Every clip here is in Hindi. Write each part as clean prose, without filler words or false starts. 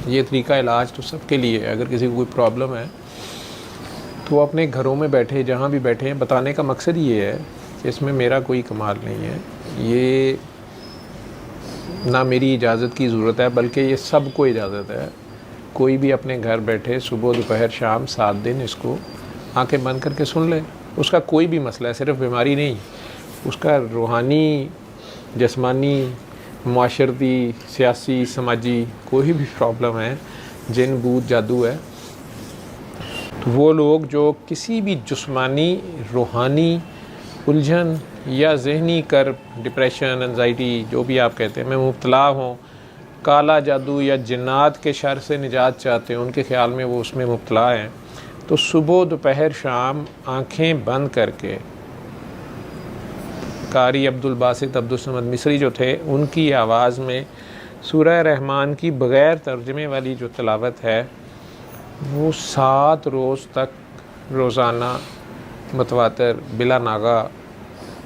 ये तरीका इलाज तो सबके लिए है। अगर किसी को कोई प्रॉब्लम है तो वो अपने घरों में बैठे, जहाँ भी बैठे हैं, बताने का मकसद ये है कि इसमें मेरा कोई कमाल नहीं है, ये ना मेरी इजाज़त की ज़रूरत है, बल्कि ये सबको इजाज़त है। कोई भी अपने घर बैठे सुबह दोपहर शाम 7 दिन इसको आंखें बंद करके सुन ले। उसका कोई भी मसला है, सिर्फ बीमारी नहीं, उसका रूहानी, जिस्मानी, माशरती, सियासी, समाजी कोई भी प्रॉब्लम है, जिन भूत जादू है, तो वो लोग जो किसी भी जिस्मानी, रूहानी उलझन या जहनी कर्ब, डिप्रेशन, एंजाइटी, जो भी आप कहते हैं, मैं मुब्तला हूँ, काला जादू या जिन्नात के शर से निजात चाहते हैं, उनके ख़्याल में वो उसमें मुब्तला हैं, तो सुबह दोपहर शाम आँखें बंद करके कारी अब्दुल बासित अब्दुल समद मिस्री जो थे, उनकी आवाज़ में सूरह रहमान की बग़ैर तर्जमे वाली जो तिलावत है वो 7 रोज़ तक रोज़ाना मतवातर बिला नागा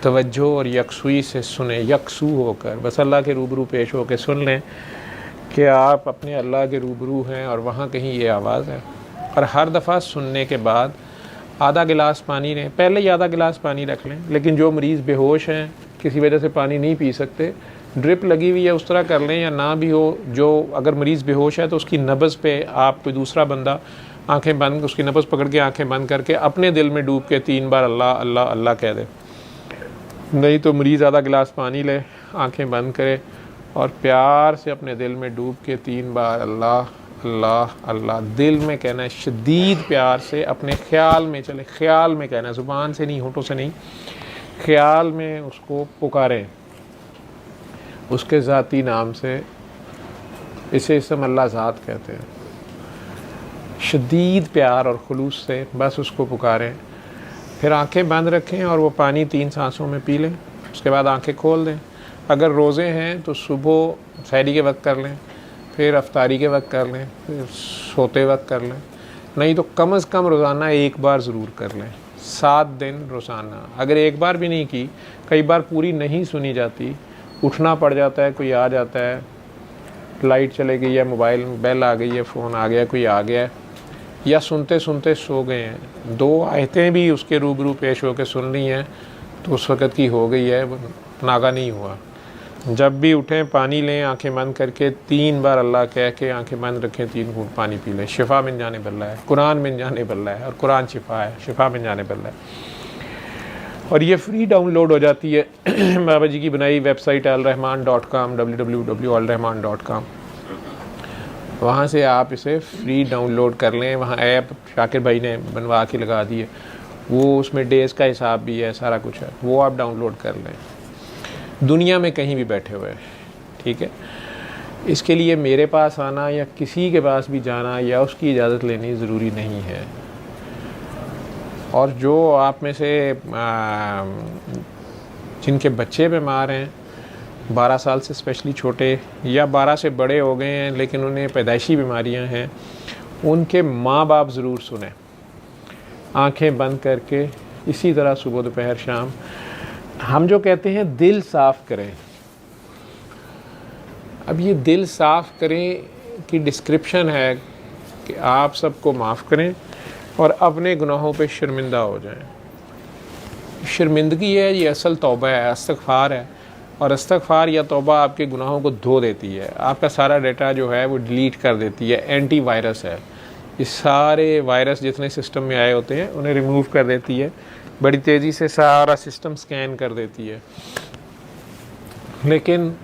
तवज्जो और यकसुई से सुने, यकसू होकर, बस अल्लाह के रूबरू पेश होकर सुन लें कि आप अपने अल्लाह के रूबरू हैं और वहाँ कहीं ये आवाज़ है। और हर दफ़ा सुनने के बाद आधा गिलास पानी लें, पहले ही आधा गिलास पानी रख लें। लेकिन जो मरीज़ बेहोश हैं, किसी वजह से पानी नहीं पी सकते, ड्रिप लगी हुई है उस तरह कर लें, या ना भी हो, जो अगर मरीज़ बेहोश है तो उसकी नब्ज़ पे आप कोई दूसरा बंदा आंखें बंद, उसकी नब्ज़ पकड़ के आंखें बंद करके अपने दिल में डूब के 3 बार अल्लाह अल्लाह अल्लाह कह दे। नहीं तो मरीज़ आधा गिलास पानी ले, आंखें बंद करे और प्यार से अपने दिल में डूब के 3 बार अल्लाह अल्लाह अल्लाह दिल में कहना है, शदीद प्यार से, अपने ख्याल में चले, ख्याल में कहना है, ज़ुबान से नहीं, होठों से नहीं, ख्याल में उसको पुकारें उसके ज़ाती नाम से। इसे इसम अल्लाह ज़ात कहते हैं। शदीद प्यार और खुलूस से बस उसको पुकारें, फिर आंखें बंद रखें और वो पानी 3 सांसों में पी लें। उसके बाद आंखें खोल दें। अगर रोज़े हैं तो सुबह सहरी के वक्त कर लें, फिर अफ्तारी के वक्त कर लें, फिर सोते वक्त कर लें। नहीं तो कम से कम रोज़ाना 1 बार ज़रूर कर लें, 7 दिन रोज़ाना। अगर 1 बार भी नहीं की, कई बार पूरी नहीं सुनी जाती, उठना पड़ जाता है, कोई आ जाता है, लाइट चले गई है, मोबाइल में बेल आ गई है, फ़ोन आ गया, कोई आ गया, या सुनते सुनते सो गए हैं, 2 आयतें भी उसके रूबरू पेश होकर सुन ली हैं तो उस वक़्त की हो गई है, नागा नहीं हुआ। जब भी उठें पानी लें, आंखें बंद करके 3 बार अल्लाह कह के आंखें बंद रखें, 3 घूंट पानी पी लें। शिफा मिन जाने बल्ला है, कुरान मिन जाने बल्ला है, और कुरान शिफा है, शिफा मिन जाने बल्ला है। और ये फ्री डाउनलोड हो जाती है बाबा जी की बनाई वेबसाइट alrahman.com, www.alrahman.com, वहाँ से आप इसे फ्री डाउनलोड कर लें। वहाँ ऐप शाकिर भाई ने बनवा के लगा दी है, वो उसमें डेज़ का हिसाब भी है, सारा कुछ है, वो आप डाउनलोड कर लें, दुनिया में कहीं भी बैठे हुए, ठीक है। इसके लिए मेरे पास आना या किसी के पास भी जाना या उसकी इजाज़त लेनी ज़रूरी नहीं है। और जो आप में से जिनके बच्चे बीमार हैं, 12 साल से स्पेशली छोटे, या 12 से बड़े हो गए हैं लेकिन उन्हें पैदाइशी बीमारियां हैं, उनके माँ बाप ज़रूर सुने, आंखें बंद करके, इसी तरह सुबह दोपहर शाम। हम जो कहते हैं दिल साफ़ करें, अब ये दिल साफ़ करें की डिस्क्रिप्शन है कि आप सबको माफ़ करें और अपने गुनाहों पे शर्मिंदा हो जाएं। शर्मिंदगी है, ये असल तौबा है, इस्तग़फ़ार है। और इस्तग़फ़ार या तौबा आपके गुनाहों को धो देती है, आपका सारा डेटा जो है वो डिलीट कर देती है, एंटी वायरस है। ये सारे वायरस जितने सिस्टम में आए होते हैं उन्हें रिमूव कर देती है, बड़ी तेज़ी से सारा सिस्टम स्कैन कर देती है। लेकिन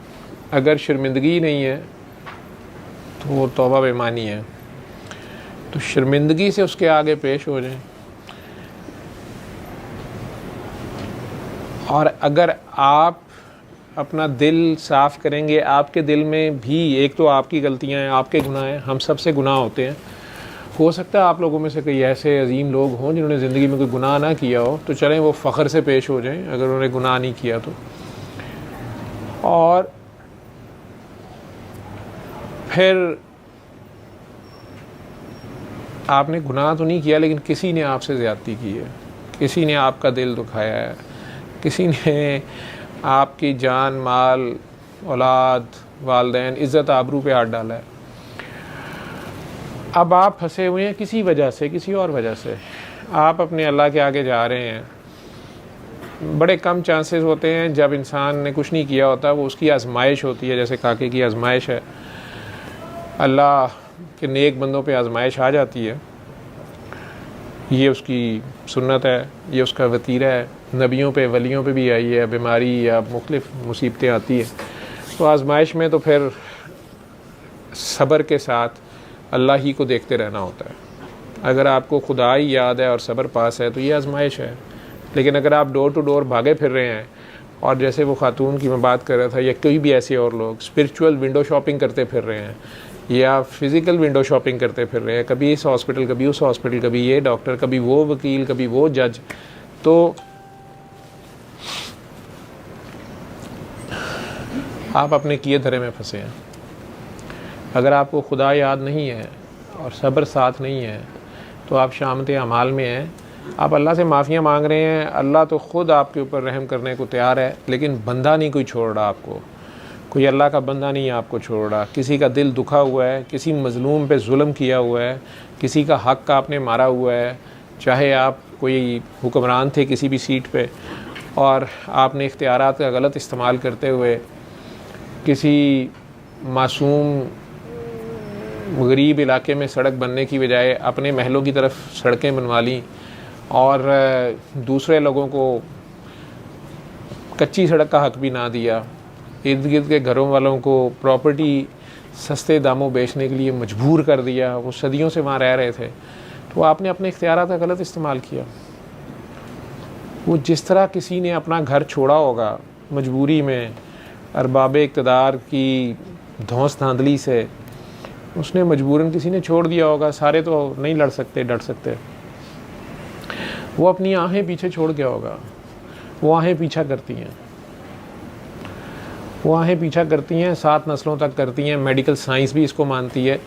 अगर शर्मिंदगी नहीं है तो वो तौबा बेईमानी है। तो शर्मिंदगी से उसके आगे पेश हो जाएं। और अगर आप अपना दिल साफ़ करेंगे, आपके दिल में भी एक तो आपकी गलतियां हैं, आपके गुनाह हैं, हम सब से गुनाह होते हैं। हो सकता है आप लोगों में से कई ऐसे अजीम लोग हों जिन्होंने ज़िंदगी में कोई गुनाह ना किया हो, तो चलें वो फ़ख्र से पेश हो जाएं अगर उन्होंने गुनाह नहीं किया तो। और फिर आपने गुनाह तो नहीं किया लेकिन किसी ने आपसे ज़्यादती की है, किसी ने आपका दिल दुखाया है, किसी ने आपकी जान, माल, औलाद, वालदैन, इज़्ज़त, आबरू पे हाथ डाला है। अब आप फंसे हुए हैं किसी वजह से, किसी और वजह से आप अपने अल्लाह के आगे जा रहे हैं। बड़े कम चांसेस होते हैं जब इंसान ने कुछ नहीं किया होता, वो उसकी आजमाइश होती है, जैसे काके की आजमाइश है। अल्लाह के नेक बंदों पे आजमाइश आ जाती है, ये उसकी सुन्नत है, ये उसका वतीरा है। नबियों पे वलियों पे भी आई है, बीमारी या मुख्तलिफ मुसीबतें आती हैं, तो आजमाइश में तो फिर सब्र के साथ अल्लाह ही को देखते रहना होता है। अगर आपको खुदा ही याद है और सब्र पास है तो ये आजमाइश है। लेकिन अगर आप डोर टू डोर भागे फिर रहे हैं, और जैसे वो खातून की मैं बात कर रहा था, या कोई भी ऐसे और लोग स्पिरिचुअल विंडो शॉपिंग करते फिर रहे हैं या फिज़िकल विंडो शॉपिंग करते फिर रहे हैं, कभी इस हॉस्पिटल कभी उस हॉस्पिटल, कभी ये डॉक्टर कभी वो वकील कभी वो जज, तो आप अपने किए धरे में फंसे हैं। अगर आपको खुदा याद नहीं है और सब्र साथ नहीं है तो आप शामत अमाल में हैं। आप अल्लाह से माफ़ियाँ मांग रहे हैं, अल्लाह तो ख़ुद आपके ऊपर रहम करने को तैयार है, लेकिन बंदा नहीं कोई छोड़ रहा आपको, कोई अल्लाह का बंदा नहीं आपको छोड़ रहा। किसी का दिल दुखा हुआ है, किसी मज़लूम पे जुल्म किया हुआ है, किसी का हक़ आपने मारा हुआ है, चाहे आप कोई हुक्मरान थे किसी भी सीट पे और आपने इख्तियारात का गलत इस्तेमाल करते हुए किसी मासूम गरीब इलाके में सड़क बनने की बजाय अपने महलों की तरफ सड़कें बनवा ली और दूसरे लोगों को कच्ची सड़क का हक़ भी ना दिया, इर्द गिर्द के घरों वालों को प्रॉपर्टी सस्ते दामों बेचने के लिए मजबूर कर दिया। वो सदियों से वहाँ रह रहे थे, तो आपने अपने इख्तियारात का गलत इस्तेमाल किया। वो जिस तरह किसी ने अपना घर छोड़ा होगा मजबूरी में, अरबाब इक़्तिदार की धौंस धांधली से, उसने मजबूरन किसी ने छोड़ दिया होगा। सारे तो नहीं लड़ सकते डट सकते, वो अपनी आहें पीछे छोड़ गया होगा। वो आहें पीछा करती हैं, वो आहें पीछा करती हैं, 7 नस्लों तक करती हैं। मेडिकल साइंस भी इसको मानती है।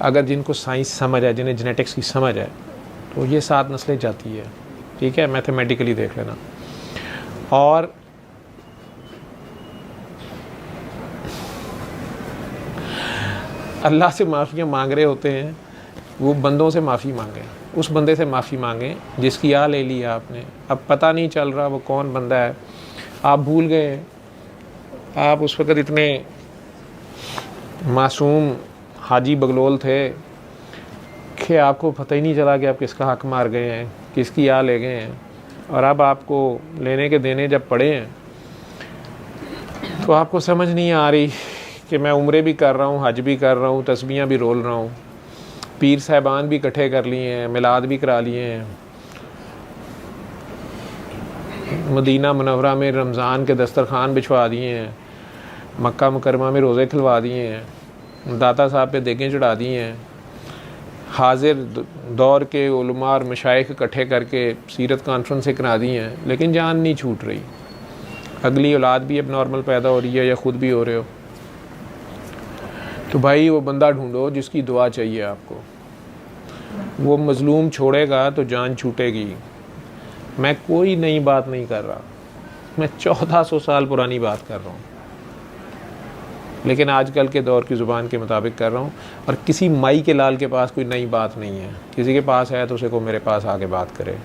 अगर जिनको साइंस समझ है, जिन्हें जेनेटिक्स की समझ है, तो ये 7 नस्लें जाती है। ठीक है, मैथमेटिकली देख लेना। और अल्लाह से माफ़ियाँ मांग रहे होते हैं, वो बंदों से माफ़ी मांगें, उस बंदे से माफ़ी मांगें जिसकी आ ले ली आपने। अब पता नहीं चल रहा वो कौन बंदा है, आप भूल गए। आप उस वक़्त इतने मासूम हाजी बगलोल थे कि आपको पता ही नहीं चला कि आप किसका हक़ मार गए हैं, किसकी आ ले गए हैं। और अब आपको लेने के देने जब पड़े हैं तो आपको समझ नहीं आ रही कि मैं उम्रे भी कर रहा हूँ, हज भी कर रहा हूँ, तस्बीहां भी रोल रहा हूँ, पीर साहबान भी इकट्ठे कर लिए हैं, मिलाद भी करा लिए हैं, मदीना मुनव्वरा में रमज़ान के दस्तरखान बिछवा दिए हैं, मक्का मुकरमा में रोज़े खिलवा दिए हैं, दाता साहब पे देगें चढ़ा दी हैं, हाजिर दौर के उलमा और मशाइख इकट्ठे करके सीरत कॉन्फ्रेंसें करा दी हैं, लेकिन जान नहीं छूट रही। अगली औलाद भी अब नॉर्मल पैदा हो रही है या ख़ुद भी हो रहे हो। तो भाई वो बंदा ढूंढो जिसकी दुआ चाहिए आपको। वो मज़लूम छोड़ेगा तो जान छूटेगी। मैं कोई नई बात नहीं कर रहा, मैं 1400 साल पुरानी बात कर रहा हूँ, लेकिन आजकल के दौर की ज़ुबान के मुताबिक कर रहा हूँ। और किसी माई के लाल के पास कोई नई बात नहीं है। किसी के पास है तो उसे को मेरे पास आके बात करे।